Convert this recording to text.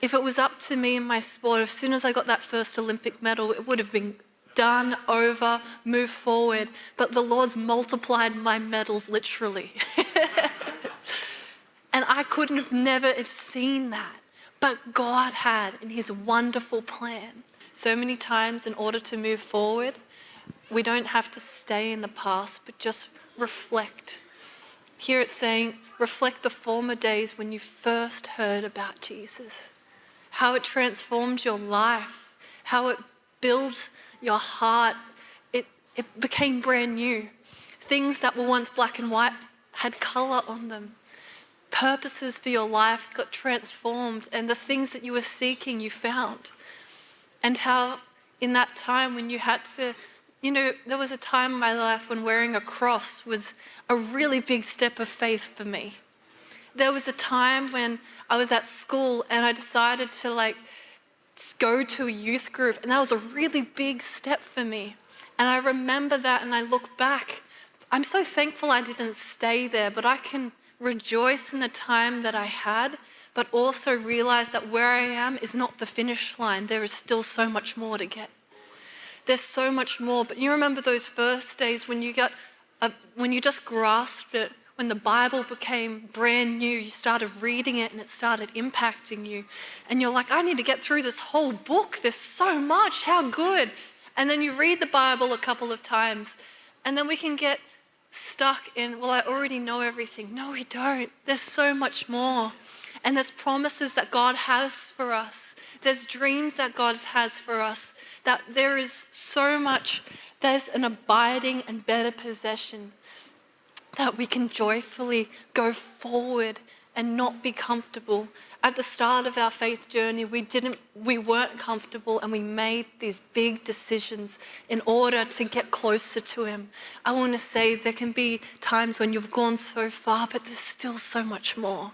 If it was up to me in my sport, as soon as I got that first Olympic medal, it would have been done, over, move forward. But the Lord's multiplied my medals literally. And I couldn't have never have seen that. But God had in his wonderful plan. So many times in order to move forward, we don't have to stay in the past, but just reflect. Here it's saying, reflect the former days when you first heard about Jesus, how it transformed your life, how it built your heart. It became brand new. Things that were once black and white had color on them. Purposes for your life got transformed, and the things that you were seeking, you found. And how in that time when you had to, there was a time in my life when wearing a cross was a really big step of faith for me. There was a time when I was at school and I decided to go to a youth group, and that was a really big step for me. And I remember that, and I look back. I'm so thankful I didn't stay there, but I can rejoice in the time that I had, but also realize that where I am is not the finish line. There is still so much more to get. There's so much more. But you remember those first days when you just grasped it, when the Bible became brand new, you started reading it and it started impacting you. And you're like, I need to get through this whole book. There's so much. How good. And then you read the Bible a couple of times, and then we can get stuck in, well, I already know everything. No, we don't. There's so much more. And there's promises that God has for us. There's dreams that God has for us. That there is so much, there's an abiding and better possession that we can joyfully go forward and not be comfortable. At the start of our faith journey, we weren't comfortable, and we made these big decisions in order to get closer to him. I want to say there can be times when you've gone so far, but there's still so much more.